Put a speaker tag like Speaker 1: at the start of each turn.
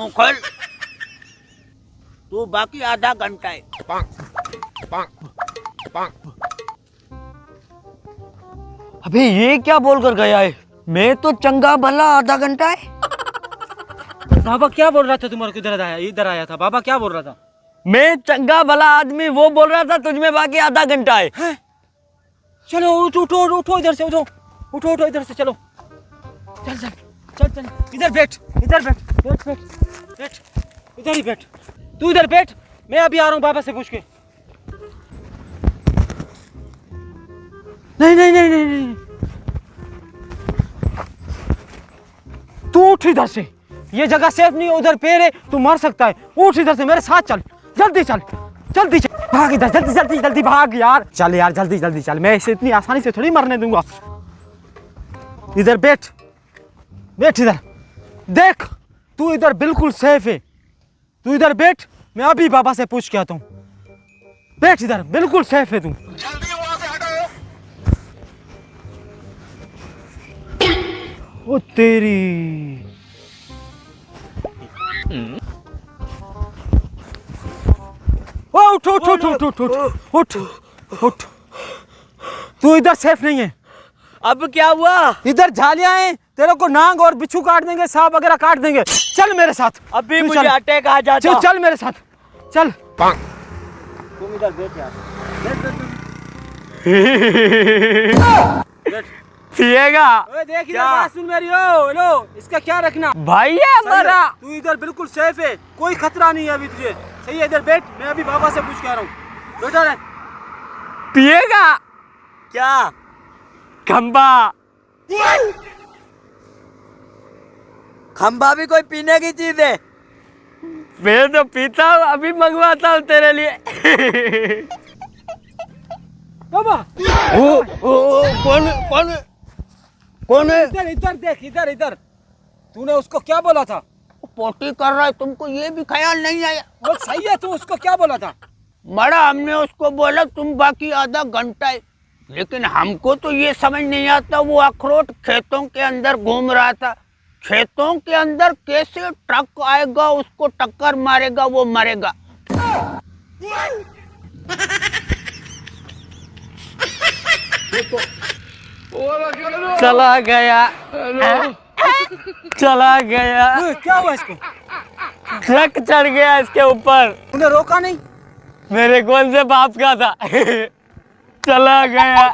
Speaker 1: मुंह खोल। तू बाकी आधा घंटा है।
Speaker 2: अबे ये क्या बोल कर गया है? मैं तो चंगा भला आधा घंटा है।
Speaker 3: बाबा क्या बोल रहा था? तुम्हारे को इधर आया था। बाबा क्या बोल रहा था?
Speaker 2: मैं चंगा भला आदमी वो बोल रहा था तुझमें बाकी आधा घंटा है।
Speaker 3: चलो उठो इधर से, उठो इधर से, चलो चल इधर बैठ इधर ही बैठ। तू इधर बैठ, मैं अभी आ रहा हूँ बाबा से पूछ के। नहीं, तू उठ इधर से, ये जगह सेफ नहीं है, उधर पेड़ है, तू मर सकता है। उठ इधर से, मेरे साथ चल, जल्दी चल भाग इधर, जल्दी भाग यार। चल यार जल्दी चल, मैं इसे इतनी आसानी से थोड़ी मरने दूंगा। इधर बैठ इधर देख, तू इधर बिल्कुल सेफ है। तू इधर बैठ, मैं अभी बाबा से पूछ के आता हूँ। बैठ इधर, बिल्कुल सेफ है तू। ओ तेरी, उठ। तू इधर सेफ नहीं है।
Speaker 2: अब क्या हुआ?
Speaker 3: इधर झालियां हैं, तेरे को नांग और बिच्छू काट देंगे, सांप वगैरह काट देंगे। चल मेरे साथ,
Speaker 2: अभी मुझे अटैक आ जाता।
Speaker 3: चल मेरे साथ, चल। तुम इधर बैठ यार, बैठ।
Speaker 2: पिएगा?
Speaker 3: देख इधर, बात सुन मेरी। हेलो, इसका क्या रखना
Speaker 2: भाई है हमारा।
Speaker 3: तू इधर बिल्कुल सेफ है, कोई खतरा नहीं है अभी तुझे। सही है, इधर बैठ, मैं अभी बाबा से पूछ के आ रहा हूँ। बैठा रहे।
Speaker 2: पिएगा?
Speaker 1: क्या?
Speaker 2: खंबा।
Speaker 1: खंबा भी कोई पीने की चीज है?
Speaker 2: मैं तो पीता हूँ, अभी मंगवाता हूँ तेरे लिए।
Speaker 3: बाबा
Speaker 1: कौन है?
Speaker 3: इधर देख, इधर। तूने उसको क्या बोला था?
Speaker 1: पोटी कर रहा है, तुमको ये भी ख्याल नहीं आया?
Speaker 3: वो सही है, तू उसको क्या बोला था?
Speaker 1: बड़ा हमने उसको बोला तुम बाकी आधा घंटा है, लेकिन हमको तो ये समझ नहीं आता, वो अखरोट खेतों के अंदर घूम रहा था। खेतों के अंदर कैसे ट्रक आएगा, उसको टक्कर मारेगा, वो मरेगा।
Speaker 2: चला गया।
Speaker 3: क्या हुआ इसको?
Speaker 2: ट्रक चढ़ गया इसके ऊपर।
Speaker 3: तूने रोका नहीं?
Speaker 2: मेरे कौन से बाप का था? चला गया।